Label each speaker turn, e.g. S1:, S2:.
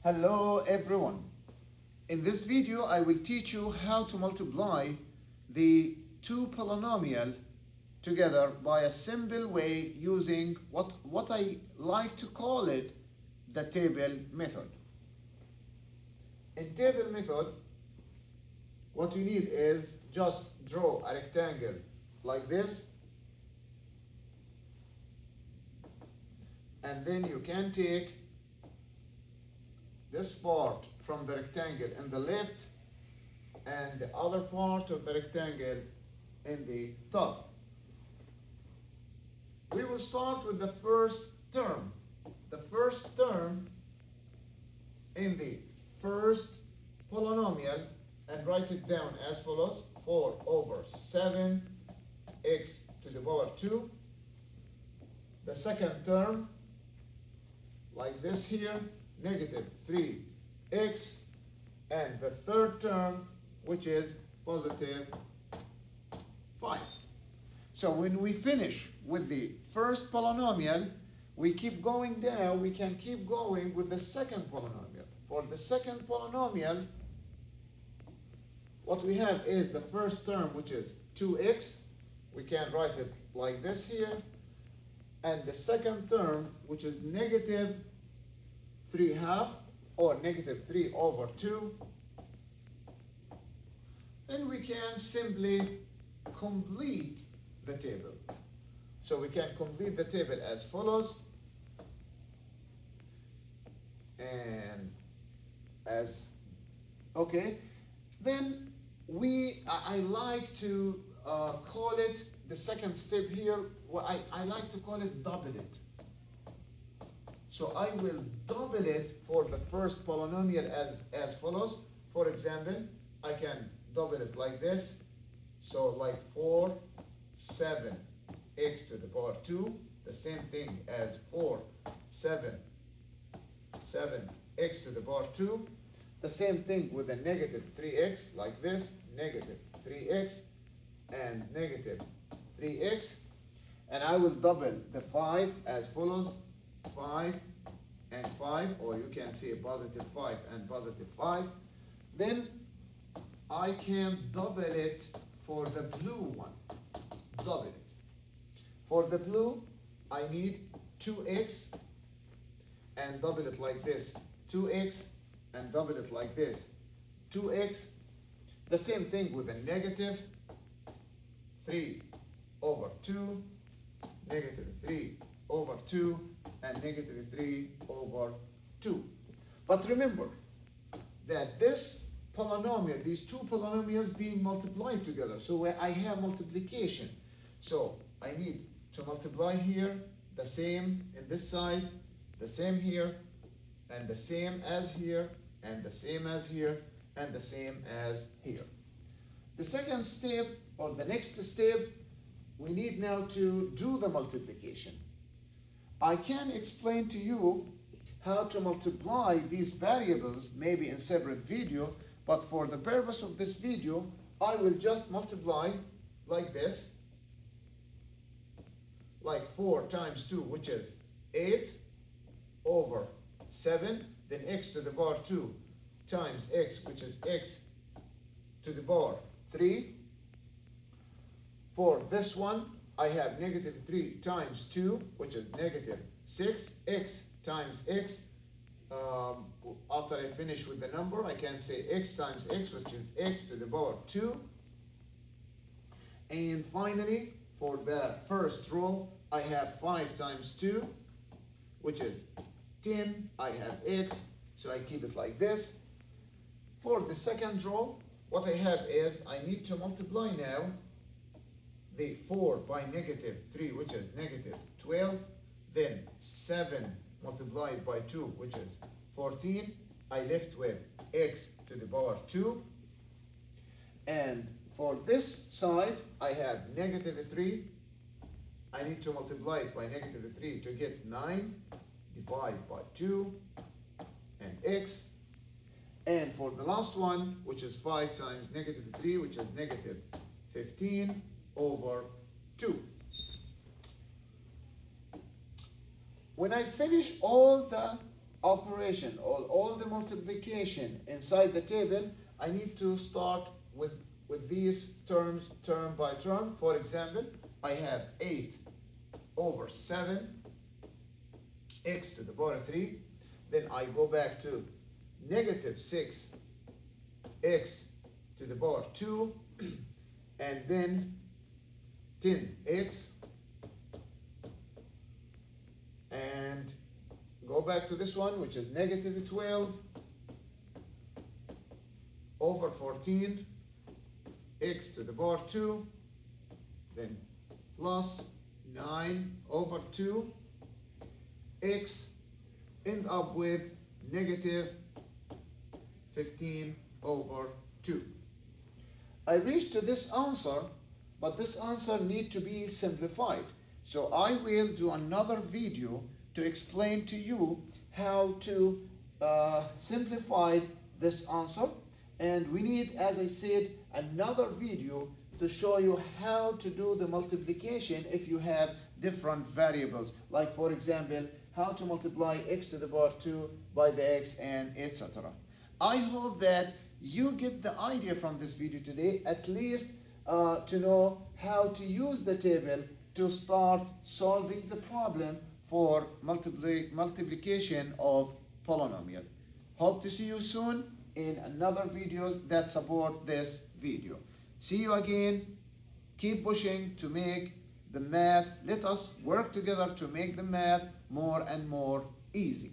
S1: Hello everyone. In this video I will teach you how to multiply the two polynomial together by a simple way using what I like to call it the table method. In table method, what you need is just draw a rectangle like this, and then you can take this part from the rectangle in the left and the other part of the rectangle in the top. We will start with the first term. The first term in the first polynomial, and write it down as follows: 4 over 7x to the power 2. The second term, like this here, negative 3x, and the third term, which is positive 5. So when we finish with the first polynomial, we keep going down. We can keep going with the second polynomial. For the second polynomial, what we have is the first term, which is 2x. We can write it like this here. And the second term, which is negative 3/2, or negative 3 over 2. Then we can simply complete the table. So we can complete the table as follows, and as okay. Then I like to call it the second step here. Well, I like to call it double it. So I will double it for the first polynomial as follows. For example, I can double it like this. So like 4, 7x to the power 2. The same thing as 4, 7x to the power 2. The same thing with a negative 3x, like this, negative 3x and negative 3x. And I will double the 5 as follows: 5 and 5, or you can say positive 5 and positive 5. Then I can double it for the blue one. Double it. For the blue, I need 2x and double it like this. 2x and double it like this. 2x. The same thing with a negative 3 over 2, negative 3 over 2, and negative 3 over 2. But remember that this polynomial, these two polynomials being multiplied together, so I have multiplication. So I need to multiply here, the same in this side, the same here, and the same as here, and the same as here, and the same as here. The second step, or the next step, we need now to do the multiplication. I can explain to you how to multiply these variables maybe in separate video, but for the purpose of this video, I will just multiply like this, like 4 times 2, which is 8 over 7, then x to the power 2 times x, which is x to the power 3. For this one, I have negative 3 times 2, which is negative 6. X times x. After I finish with the number, I can say x times x, which is x to the power 2. And finally, for the first row, I have 5 times 2, which is 10. I have x, so I keep it like this. For the second row, what I have is I need to multiply now the 4 by negative 3, which is negative 12. Then 7 multiplied by 2, which is 14. I left with x to the power 2. And for this side, I have negative 3. I need to multiply it by negative 3 to get 9. Divide by 2 and x. And for the last one, which is 5 times negative 3, which is negative 15 over 2. When I finish all the operation or all the multiplication inside the table, I need to start with these terms, term by term. For example, I have 8 over 7 x to the power 3. Then I go back to negative 6 x to the power 2, and then 10x, and go back to this one, which is negative 12 over 14 x to the power 2, then plus 9 over 2 x, end up with negative 15 over 2. I reached to this answer, but this answer needs to be simplified. So I will do another video to explain to you how to simplify this answer. And we need, as I said, another video to show you how to do the multiplication if you have different variables. Like, for example, how to multiply x to the power 2 by the x, and etc. I hope that you get the idea from this video today, at least to know how to use the table to start solving the problem for multiplication of polynomial. Hope to see you soon in another videos that support this video. See you again. Keep pushing to make the math. Let us work together to make the math more and more easy.